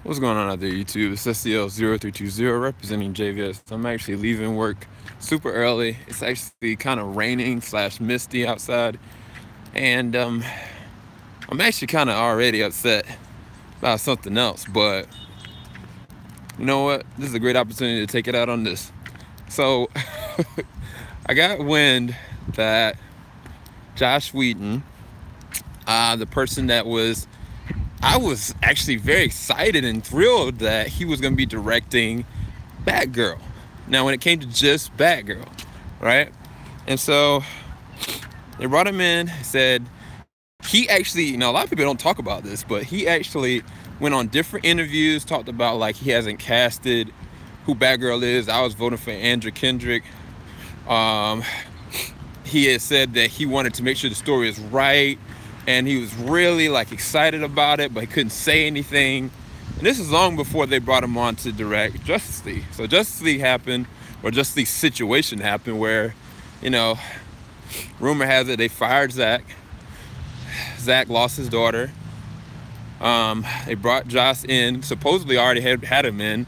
What's going on out there, YouTube? It's SCL0320 representing JVS. I'm actually leaving work super early. It's actually kind of raining slash misty outside. And I'm actually kind of already upset about something else. But you know what? This is a great opportunity to take it out on this. So I got wind that Josh Whedon, the person that I was actually very excited and thrilled that he was going to be directing Batgirl. Now, when it came to just Batgirl, right? And so they brought him in, said he actually, a lot of people don't talk about this, but he actually went on different interviews, talked about like he hasn't casted who Batgirl is. I was voting for Andrew Kendrick. He had said that he wanted to make sure the story is right, and he was really like excited about it, but he couldn't say anything. And this is long before they brought him on to direct Justice League. So Justice League happened, or Justice League situation happened where, rumor has it they fired Zach. Zach lost his daughter. They brought Joss in, supposedly already had him in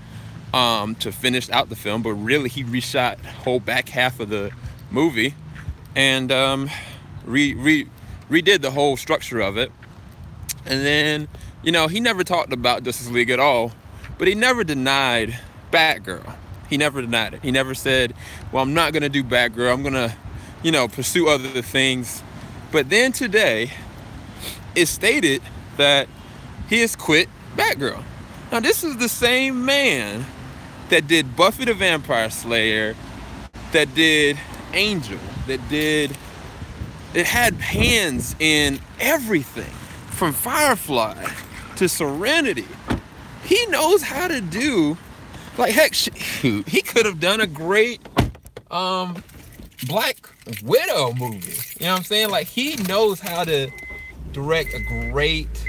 to finish out the film, but really he reshot the whole back half of the movie and redid the whole structure of it. And then, he never talked about Justice League at all, but he never denied Batgirl. He never denied it. He never said, well, I'm not going to do Batgirl. I'm going to, pursue other things. But then today, it stated that he has quit Batgirl. Now, this is the same man that did Buffy the Vampire Slayer, that did Angel, it had hands in everything from Firefly to Serenity. He knows how to do, like, heck, shoot, he could have done a great Black Widow movie. You know what I'm saying? Like, he knows how to direct a great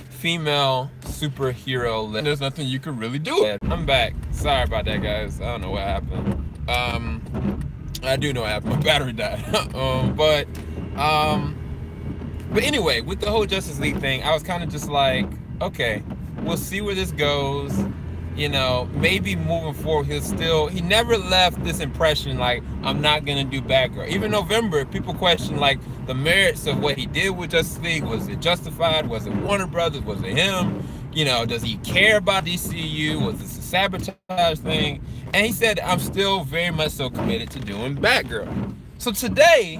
female superhero. There's nothing you could really do. I'm back. Sorry about that, guys. I don't know what happened. I do know what happened. My battery died. But anyway, with the whole Justice League thing, I was kind of just like, okay, we'll see where this goes. Maybe moving forward, he never left this impression like, I'm not gonna do Batgirl. Even November, people question like the merits of what he did with Justice League. Was it justified? Was it Warner Brothers? Was it him? Does he care about DCU? Was this a sabotage thing? And he said, I'm still very much so committed to doing Batgirl. So today,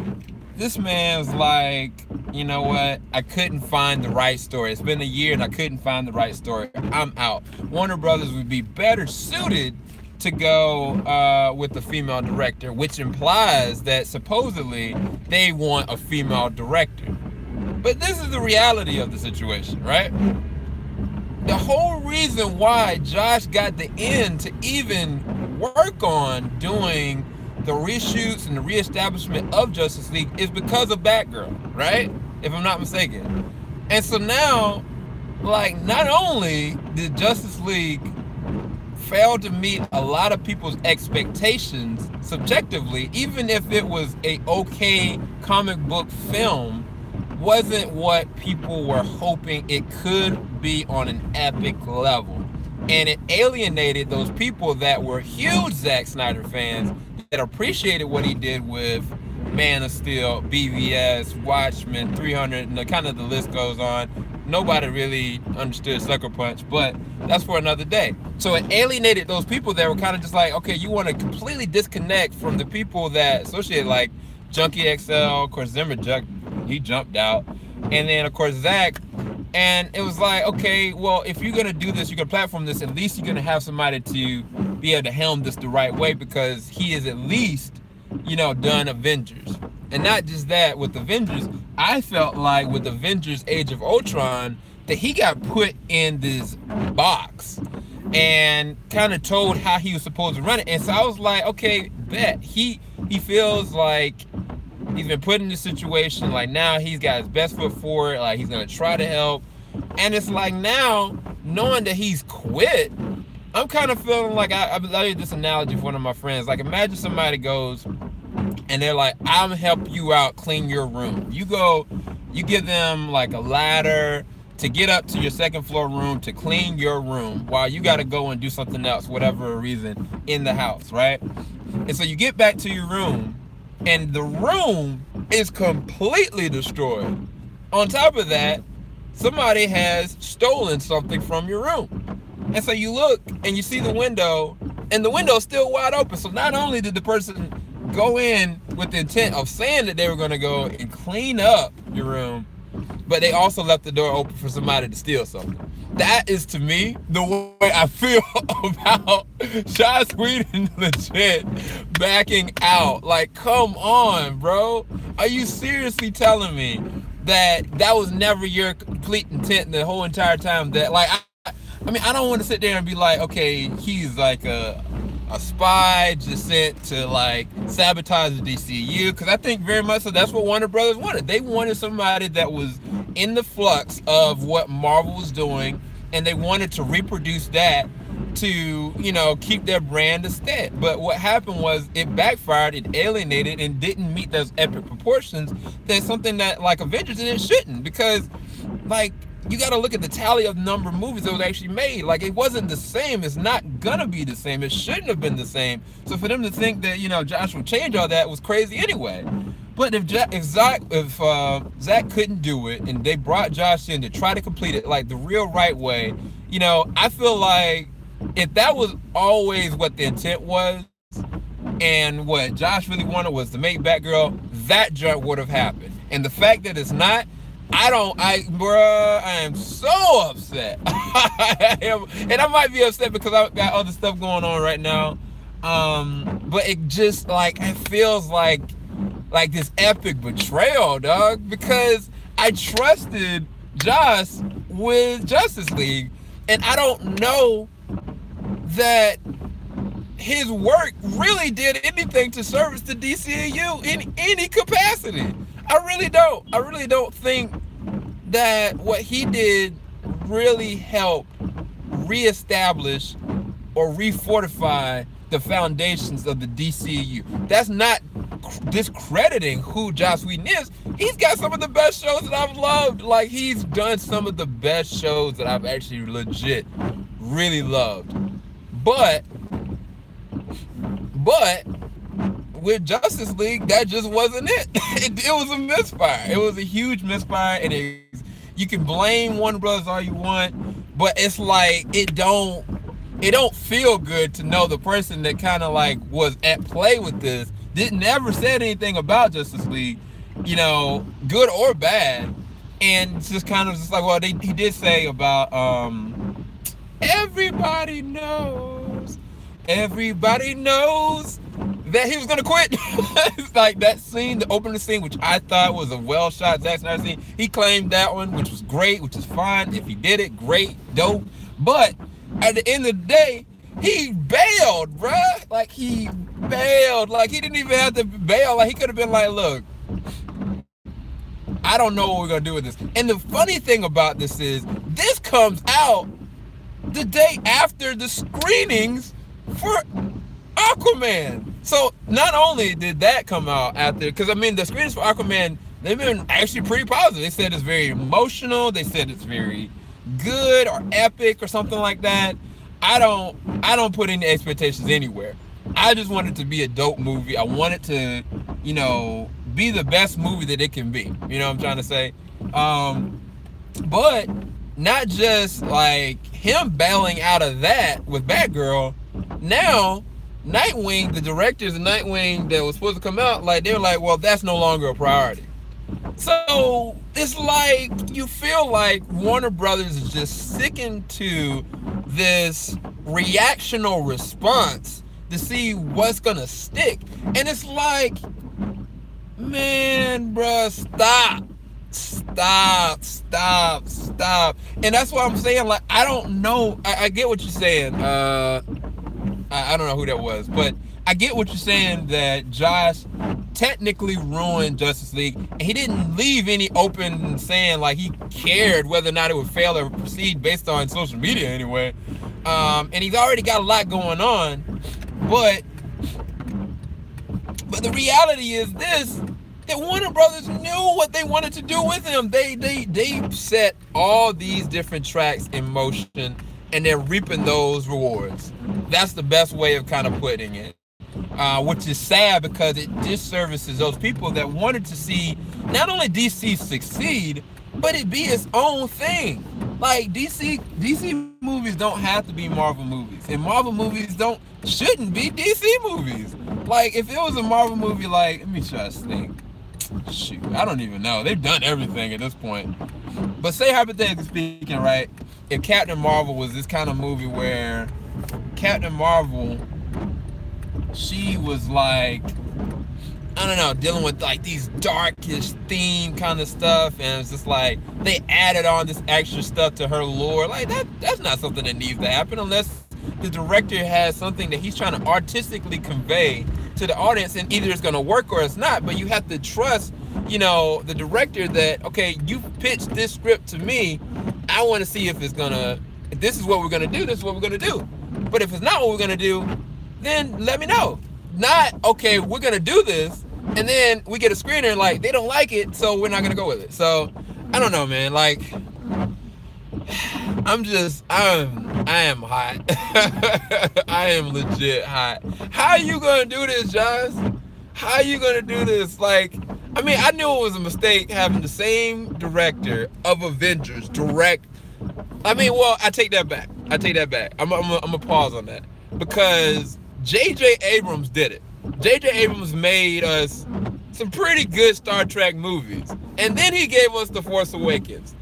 this man's like, you know what? I couldn't find the right story. It's been a year and I couldn't find the right story. I'm out. Warner Brothers would be better suited to go with the female director, which implies that supposedly they want a female director. But this is the reality of the situation, right? The whole reason why Josh got the in to even work on doing the reshoots and the reestablishment of Justice League is because of Batgirl, right? If I'm not mistaken. And so now, like, not only did Justice League fail to meet a lot of people's expectations subjectively, even if it was a okay comic book film, wasn't what people were hoping it could be on an epic level. And it alienated those people that were huge Zack Snyder fans that appreciated what he did with Man of Steel, BVS, Watchmen, 300, and kind of the list goes on. Nobody really understood Sucker Punch, but that's for another day. So it alienated those people that were kind of just like, okay, you want to completely disconnect from the people that associated, like Junkie XL, of course, Zimmer, he jumped out. And then, of course, Zach. And it was like, okay, well, if you're going to do this, you're going to platform this, at least you're going to have somebody to be able to helm this the right way, because he is at least, done Avengers. And not just that, with Avengers, I felt like with Avengers Age of Ultron, that he got put in this box and kind of told how he was supposed to run it. And so I was like, okay, bet. He feels like he's been put in this situation, like now he's got his best foot forward, like he's gonna try to help. And it's like now, knowing that he's quit, I'm kind of feeling like, I did this analogy for one of my friends. Like, imagine somebody goes and they're like, I'm help you out, clean your room. You go, you give them like a ladder, to get up to your second floor room to clean your room while you got to go and do something else, whatever reason, in the house, right? And so you get back to your room, and the room is completely destroyed. On top of that, somebody has stolen something from your room. And so you look and you see the window, and the window's still wide open. So not only did the person go in with the intent of saying that they were going to go and clean up your room, but they also left the door open for somebody to steal something. That is, to me, the way I feel about Joss Whedon legit backing out. Like, come on, bro. Are you seriously telling me that was never your complete intent the whole entire time? That, like, I mean, I don't want to sit there and be like, okay, he's like a spy just sent to like sabotage the DCU, because I think very much so that's what Warner Brothers wanted. They wanted somebody that was in the flux of what Marvel was doing, and they wanted to reproduce that to, you know, keep their brand instead. But what happened was it backfired, it alienated, and didn't meet those epic proportions. That's something that like Avengers did, it shouldn't, because like you got to look at the tally of number of movies that was actually made. Like, it wasn't the same. It's not gonna be the same. It shouldn't have been the same. So for them to think that, you know, Josh would change all that was crazy anyway. But if Zach couldn't do it, and they brought Josh in to try to complete it like the real right way, you know, I feel like if that was always what the intent was, and what Josh really wanted was to make Batgirl, that jump would have happened. And the fact that it's not, bruh, I am so upset. And I might be upset because I've got other stuff going on right now. But it just like, it feels like this epic betrayal, dog, because I trusted Josh with Justice League, and I don't know that his work really did anything to service the DCU in any capacity. I really don't think that what he did really helped reestablish or refortify the foundations of the DCU. That's not discrediting who Joss Whedon is. He's got some of the best shows that I've loved. Like, he's done some of the best shows that I've actually legit really loved. But with Justice League, that just wasn't it. It was a misfire. It was a huge misfire, and you can blame Warner Brothers all you want, but it's like it don't feel good to know the person that kind of like was at play with this never said anything about Justice League, you know, good or bad, and it's just kind of just like, well, he did say about everybody knows that he was gonna quit. It's like that scene, the opening scene, which I thought was a well shot Zack Snyder scene. He claimed that one, which was great, which is fine. If he did it, great, dope. But at the end of the day, he bailed, bruh. Like, he bailed. Like, he didn't even have to bail. Like, he could have been like, look, I don't know what we're gonna do with this. And the funny thing about this is, this comes out the day after the screenings for Aquaman. So not only did that come out after, because I mean the screenings for Aquaman, they've been actually pretty positive. They said it's very emotional. They said it's very good or epic or something like that. I don't put any expectations anywhere. I just want it to be a dope movie. I want it to, you know, be the best movie that it can be. You know what I'm trying to say? But not just like him bailing out of that with Batgirl. Now Nightwing, the directors of Nightwing that was supposed to come out, like, they're like, well, that's no longer a priority. So it's like you feel like Warner Brothers is just sticking to this reactional response to see what's gonna stick. And it's like, man, bruh, stop. And that's why I'm saying, like, I don't know. I get what you're saying. I don't know who that was, but I get what you're saying, that Josh technically ruined Justice League, and he didn't leave any open saying like he cared whether or not it would fail or proceed based on social media anyway. And he's already got a lot going on, but the reality is this: that Warner Brothers knew what they wanted to do with him. They set all these different tracks in motion, and they're reaping those rewards. That's the best way of kind of putting it. Which is sad because it disservices those people that wanted to see not only DC succeed, but it be its own thing. Like DC movies don't have to be Marvel movies, and Marvel movies shouldn't be DC movies. Like if it was a Marvel movie, like let me try to think. Shoot, I don't even know. They've done everything at this point. But say hypothetically speaking, right? If Captain Marvel was this kind of movie where Captain Marvel, she was like, I don't know, dealing with like these darkish theme kind of stuff, and it's just like they added on this extra stuff to her lore. Like that's not something that needs to happen unless the director has something that he's trying to artistically convey to the audience, and either it's going to work or it's not. But you have to trust, you know, the director that, okay, you pitched this script to me, I want to see if it's gonna, if this is what we're gonna do, this is what we're gonna do. But if it's not what we're gonna do, then let me know. Not, okay, we're gonna do this, and then we get a screener like they don't like it, so we're not gonna go with it. So I don't know, man. Like I am hot. I am legit hot. How are you gonna do this, Josh? How are you gonna do this? Like, I mean, I knew it was a mistake having the same director of Avengers direct. I mean, well, I take that back. I'm gonna pause on that, because J.J. Abrams did it. J.J. Abrams made us some pretty good Star Trek movies, and then he gave us The Force Awakens,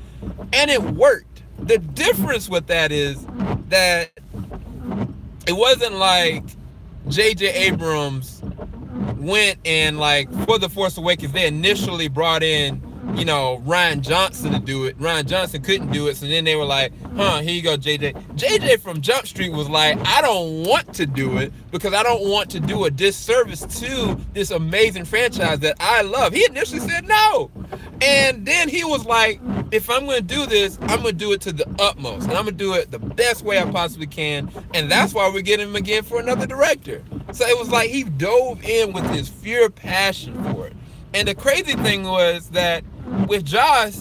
and it worked. The difference with that is that it wasn't like J.J. Abrams went and, like, for The Force Awakens, they initially brought in, you know, Rian Johnson to do it. Rian Johnson couldn't do it, so then they were like, here you go, JJ. JJ from Jump Street was like, I don't want to do it because I don't want to do a disservice to this amazing franchise that I love. He initially said no. And then he was like, if I'm going to do this, I'm going to do it to the utmost. And I'm going to do it the best way I possibly can. And that's why we're getting him again for another director. So it was like he dove in with his pure passion for it. And the crazy thing was that with Josh,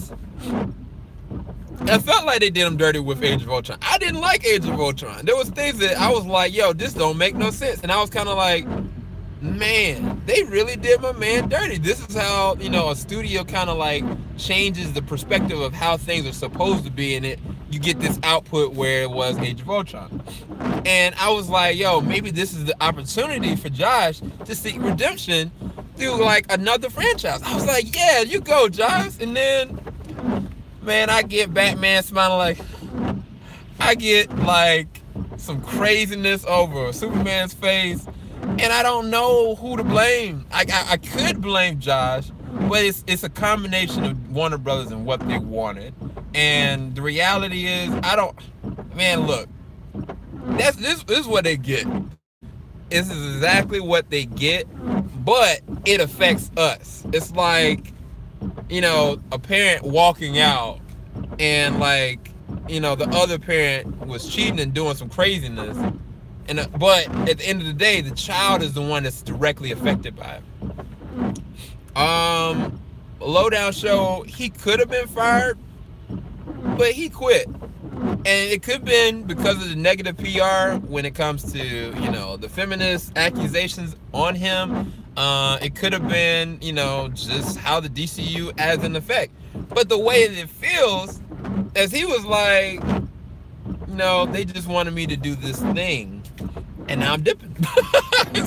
I felt like they did him dirty with Age of Ultron. I didn't like Age of Ultron. There was things that I was like, yo, this don't make no sense. And I was kind of like, man, they really did my man dirty. This is how, you know, a studio kind of like changes the perspective of how things are supposed to be, and you get this output where it was Age of Ultron. And I was like, yo, maybe this is the opportunity for Josh to seek redemption through like another franchise. I was like, yeah, you go, Josh. And then, man, I get Batman smiling like, I get like some craziness over Superman's face, and I don't know who to blame. I could blame Josh, but it's a combination of Warner Brothers and what they wanted. And the reality is, man, look, this is what they get. This is exactly what they get, but it affects us. It's like, you know, a parent walking out and, like, you know, the other parent was cheating and doing some craziness, but at the end of the day, the child is the one that's directly affected by it. Lowdown Show, he could have been fired, but he quit. And it could have been because of the negative PR when it comes to, you know, the feminist accusations on him. It could have been, you know, just how the DCU has an effect. But the way that it feels, as he was like, you know, they just wanted me to do this thing, and now I'm dipping.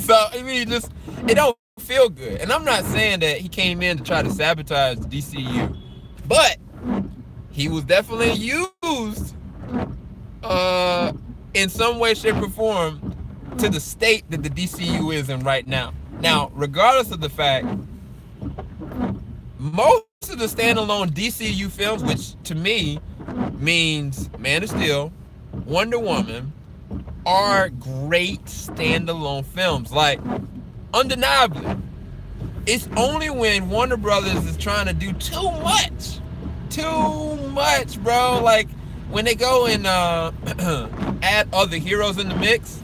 So, I mean, it don't feel good. And I'm not saying that he came in to try to sabotage the DCU, but he was definitely used in some way, shape, or form to the state that the DCU is in right now. Now, regardless of the fact, most of the standalone DCU films, which to me means Man of Steel, Wonder Woman, are great standalone films. Like, undeniably. It's only when Warner Brothers is trying to do too much, bro. Like, when they go and add other heroes in the mix,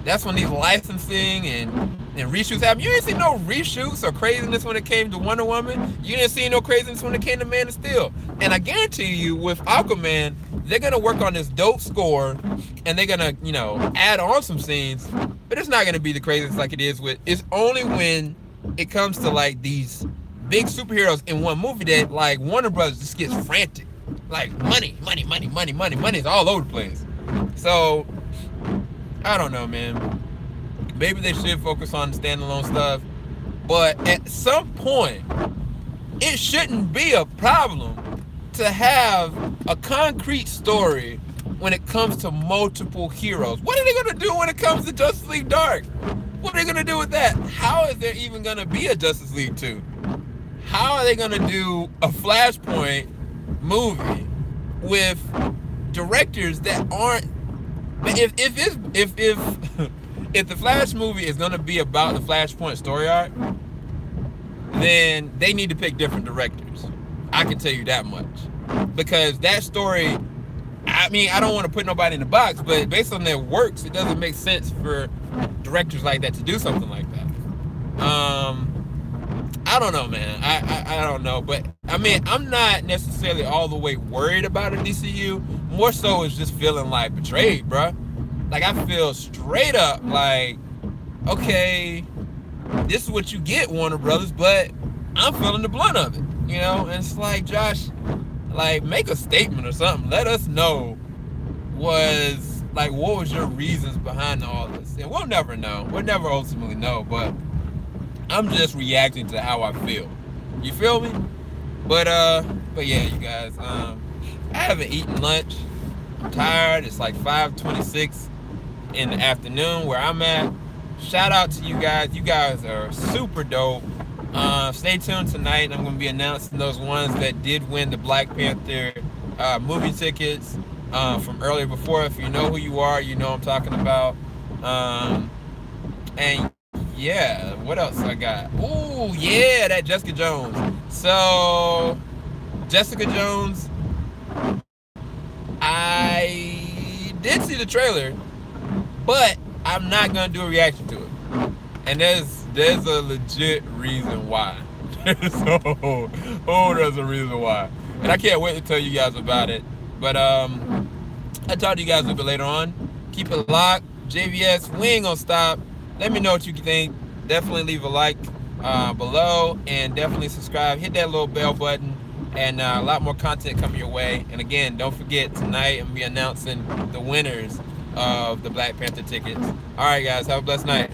that's when these licensing and and reshoots happen. You ain't see no reshoots or craziness when it came to Wonder Woman. You didn't see no craziness when it came to Man of Steel. And I guarantee you, with Aquaman, they're gonna work on this dope score, and they're gonna, you know, add on some scenes. But it's not gonna be the craziest like it is with. It's only when it comes to like these big superheroes in one movie that like Warner Brothers just gets frantic. Like money is all over the place. So I don't know, man. Maybe they should focus on standalone stuff, but at some point, it shouldn't be a problem to have a concrete story when it comes to multiple heroes. What are they gonna do when it comes to Justice League Dark? What are they gonna do with that? How is there even gonna be a Justice League 2? How are they gonna do a Flashpoint movie with directors that aren't? If the Flash movie is gonna be about the Flashpoint story arc, then they need to pick different directors. I can tell you that much, because that story. I mean, I don't want to put nobody in the box, but based on their works, it doesn't make sense for directors like that to do something like that. I don't know, man. I don't know, but I mean, I'm not necessarily all the way worried about a DCU. More so, it's just feeling like betrayed, bruh. Like, I feel straight up like, okay, this is what you get, Warner Brothers, but I'm feeling the blunt of it, you know? And it's like, Josh, like, make a statement or something. Let us know what was your reasons behind all this? And we'll never know. We'll never ultimately know, but I'm just reacting to how I feel. You feel me? But yeah, you guys, I haven't eaten lunch. I'm tired. It's like 5:26 in the afternoon where I'm at. Shout out to you guys. You guys are super dope. Stay tuned tonight. I'm going to be announcing those ones that did win the Black Panther movie tickets from earlier before. If you know who you are, you know what I'm talking about. And yeah, what else I got? Ooh, yeah, that Jessica Jones. So, Jessica Jones, I did see the trailer, but I'm not gonna do a reaction to it. And there's a legit reason why. There's a reason why. And I can't wait to tell you guys about it. But I'll talk to you guys a little bit later on. Keep it locked. JVS, we ain't gonna stop. Let me know what you think. Definitely leave a like below, and definitely subscribe. Hit that little bell button, and a lot more content coming your way. And again, don't forget, tonight I'm gonna be announcing the winners of the Black Panther tickets. All right, guys, have a blessed night.